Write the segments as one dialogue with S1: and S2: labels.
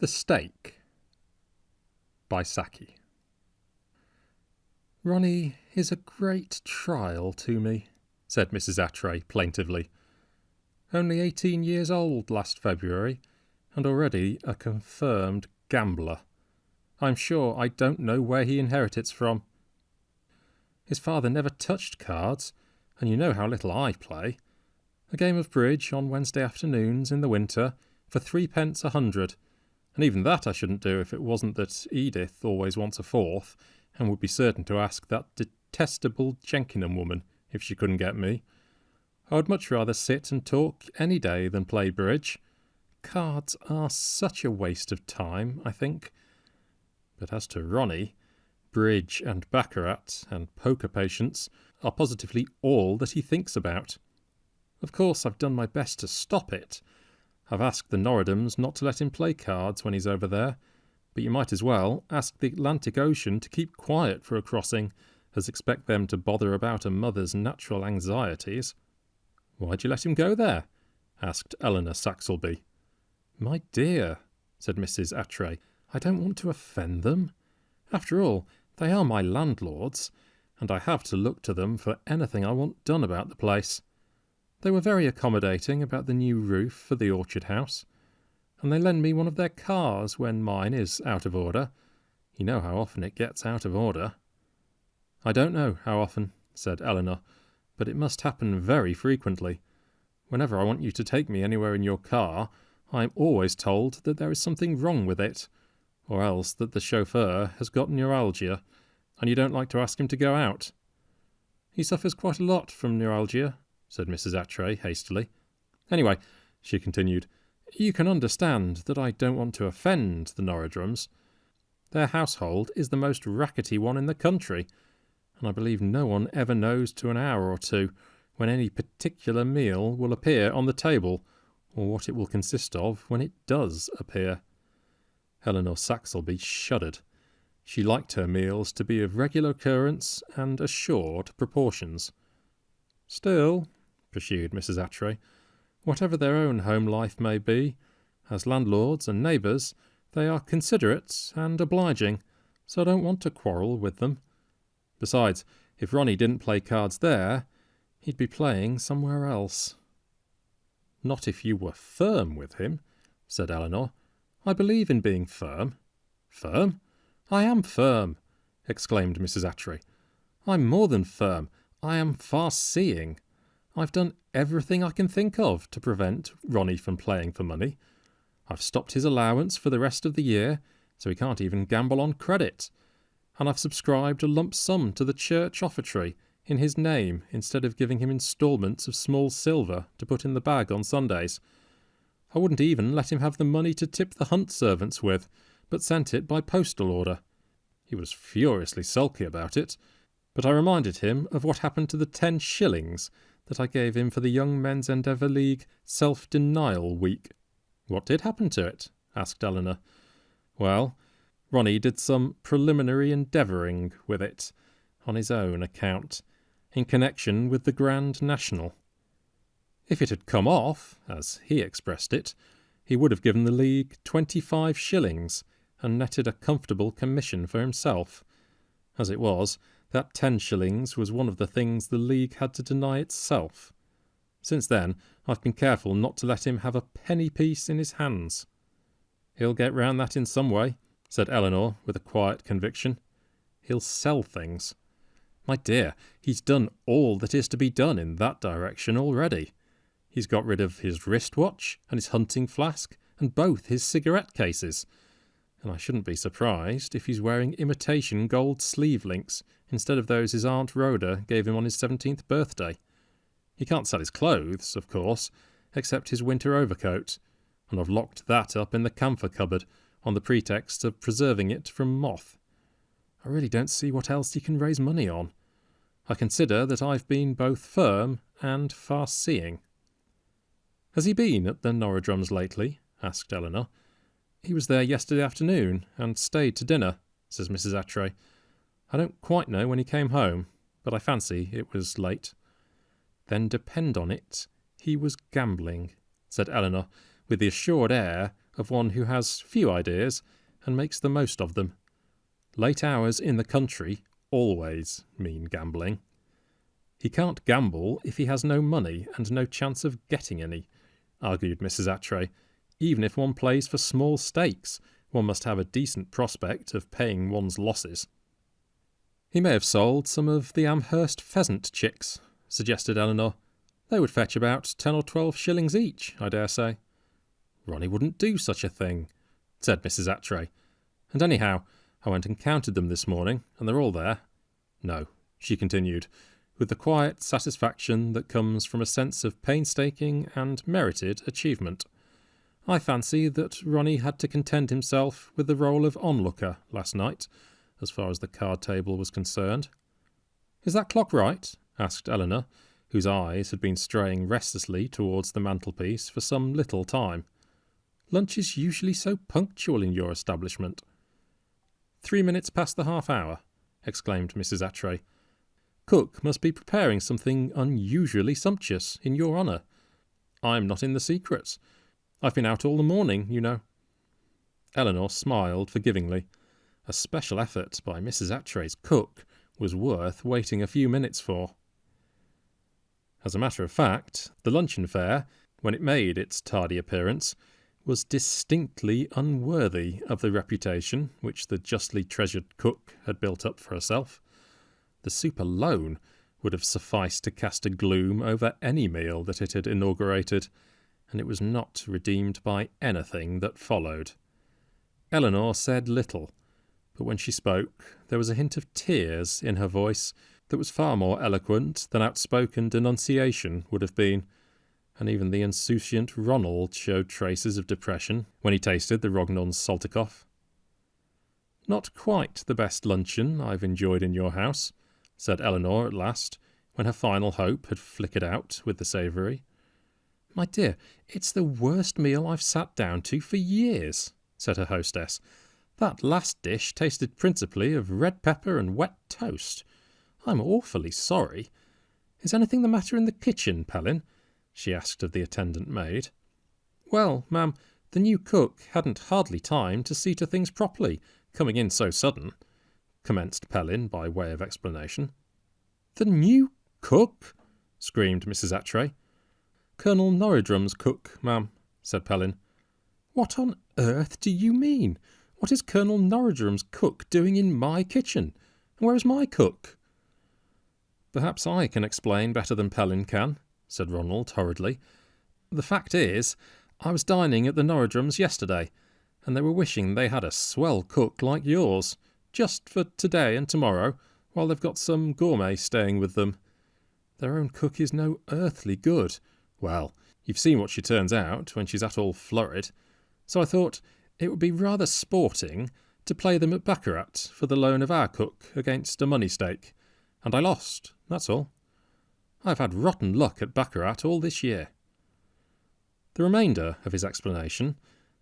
S1: The Stake by Saki. "Ronnie is a great trial to me," said Mrs. Attray plaintively. "Only 18 years old last February, and already a confirmed gambler. I'm sure I don't know where he inherits from. His father never touched cards, and you know how little I play. A game of bridge on Wednesday afternoons in the winter for 3p a hundred, and even that I shouldn't do if it wasn't that Edith always wants a fourth, and would be certain to ask that detestable Jenkinham woman if she couldn't get me. I would much rather sit and talk any day than play bridge. Cards are such a waste of time, I think. But as to Ronnie, bridge and baccarat and poker patience are positively all that he thinks about. Of course, I've done my best to stop it. I've asked the Norridhams not to let him play cards when he's over there, but you might as well ask the Atlantic Ocean to keep quiet for a crossing as expect them to bother about a mother's natural anxieties." "Why'd you let him go there?" asked Eleanor Saxelby. "My dear," said Mrs. Attray, "I don't want to offend them. After all, they are my landlords, and I have to look to them for anything I want done about the place. They were very accommodating about the new roof for the orchard house, and they lend me one of their cars when mine is out of order. You know how often it gets out of order." "I don't know how often," said Eleanor, "but it must happen very frequently. Whenever I want you to take me anywhere in your car, I am always told that there is something wrong with it, or else that the chauffeur has got neuralgia, and you don't like to ask him to go out." "He suffers quite a lot from neuralgia," said Mrs. Attray hastily. "Anyway," she continued, "you can understand that I don't want to offend the Norridhams. Their household is the most rackety one in the country, and I believe no one ever knows to an hour or two when any particular meal will appear on the table, or what it will consist of when it does appear." Eleanor Saxelby shuddered. She liked her meals to be of regular occurrence and assured proportions. "Still," pursued Mrs. Attray, "whatever their own home life may be, as landlords and neighbours, they are considerate and obliging, so I don't want to quarrel with them. Besides, if Ronnie didn't play cards there, he'd be playing somewhere else." "Not if you were firm with him," said Eleanor. "I believe in being firm." "Firm? I am firm," exclaimed Mrs. Attray. "I'm more than firm. I am far-seeing. I've done everything I can think of to prevent Ronnie from playing for money. I've stopped his allowance for the rest of the year, so he can't even gamble on credit. And I've subscribed a lump sum to the church offertory in his name instead of giving him instalments of small silver to put in the bag on Sundays. I wouldn't even let him have the money to tip the hunt servants with, but sent it by postal order. He was furiously sulky about it, but I reminded him of what happened to the 10 shillings that I gave him for the Young Men's Endeavour League Self-Denial Week." "What did happen to it?" asked Eleanor. "Well, Ronnie did some preliminary endeavouring with it, on his own account, in connection with the Grand National. If it had come off, as he expressed it, he would have given the League 25 shillings and netted a comfortable commission for himself. As it was, that 10 shillings was one of the things the League had to deny itself. Since then, I've been careful not to let him have a penny piece in his hands." "He'll get round that in some way," said Eleanor with a quiet conviction. "He'll sell things." "My dear, he's done all that is to be done in that direction already. He's got rid of his wristwatch and his hunting flask and both his cigarette cases. And I shouldn't be surprised if he's wearing imitation gold sleeve links instead of those his Aunt Rhoda gave him on his 17th birthday. He can't sell his clothes, of course, except his winter overcoat, and I've locked that up in the camphor cupboard on the pretext of preserving it from moth. I really don't see what else he can raise money on. I consider that I've been both firm and far-seeing." "Has he been at the Norridhams lately?" asked Eleanor. "He was there yesterday afternoon, and stayed to dinner," says Mrs. Attray. "I don't quite know when he came home, but I fancy it was late." "Then depend on it, he was gambling," said Eleanor, with the assured air of one who has few ideas and makes the most of them. Late hours in the country always mean gambling. He can't gamble if he has no money and no chance of getting any, argued Mrs. Attray. Even if one plays for small stakes, one must have a decent prospect of paying one's losses. He may have sold some of the Amherst pheasant chicks, suggested Eleanor. They would fetch about 10 or 12 shillings each, I dare say. Ronnie wouldn't do such a thing, said Mrs. Attray. And anyhow, I went and counted them this morning, and they're all there. No, she continued, with the quiet satisfaction that comes from a sense of painstaking and merited achievement. I fancy that Ronnie had to content himself with the role of onlooker last night, as far as the card table was concerned. Is that clock right? Asked Eleanor, whose eyes had been straying restlessly towards the mantelpiece for some little time. Lunch is usually so punctual in your establishment. 3 minutes past the half hour, exclaimed Mrs. Attray. Cook must be preparing something unusually sumptuous in your honour. I'm not in the secret. I've been out all the morning, you know. Eleanor smiled forgivingly. A special effort by Mrs. Attray's cook was worth waiting a few minutes for. As a matter of fact, the luncheon fare, when it made its tardy appearance, was distinctly unworthy of the reputation which the justly treasured cook had built up for herself. The soup alone would have sufficed to cast a gloom over any meal that it had inaugurated, and it was not redeemed by anything that followed. Eleanor said little, but when she spoke there was a hint of tears in her voice that was far more eloquent than outspoken denunciation would have been, and even the insouciant Ronald showed traces of depression when he tasted the Rognon's Saltikoff. Not quite the best luncheon I've enjoyed in your house, said Eleanor at last, when her final hope had flickered out with the savoury. My dear, it's the worst meal I've sat down to for years, said her hostess. That last dish tasted principally of red pepper and wet toast. I'm awfully sorry. Is anything the matter in the kitchen, Pellin? She asked of the attendant maid. Well, ma'am, the new cook hadn't hardly time to see to things properly, coming in so sudden, commenced Pellin by way of explanation. The new cook? Screamed Mrs. Attray. Colonel Norridrum's cook, ma'am, said Pellin. What on earth do you mean? What is Colonel Norridrum's cook doing in my kitchen? And where is my cook? Perhaps I can explain better than Pellin can, said Ronald hurriedly. The fact is, I was dining at the Norridrums yesterday, and they were wishing they had a swell cook like yours, just for today and tomorrow, while they've got some gourmet staying with them. Their own cook is no earthly good. Well, you've seen what she turns out when she's at all flurried. So I thought it would be rather sporting to play them at baccarat for the loan of our cook against a money stake. And I lost, that's all. I've had rotten luck at baccarat all this year. The remainder of his explanation,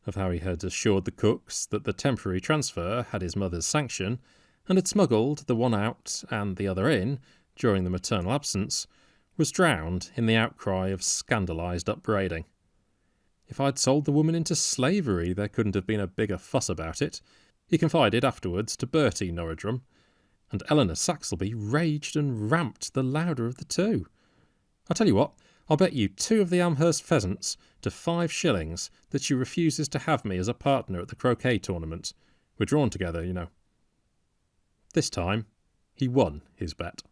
S1: of how he had assured the cooks that the temporary transfer had his mother's sanction, and had smuggled the one out and the other in during the maternal absence, was drowned in the outcry of scandalised upbraiding. If I'd sold the woman into slavery, there couldn't have been a bigger fuss about it, he confided afterwards to Bertie Norridrum, and Eleanor Saxelby raged and ramped the louder of the two. I'll tell you what, I'll bet you 2 of the Amherst pheasants to 5 shillings that she refuses to have me as a partner at the croquet tournament. We're drawn together, you know. This time, he won his bet.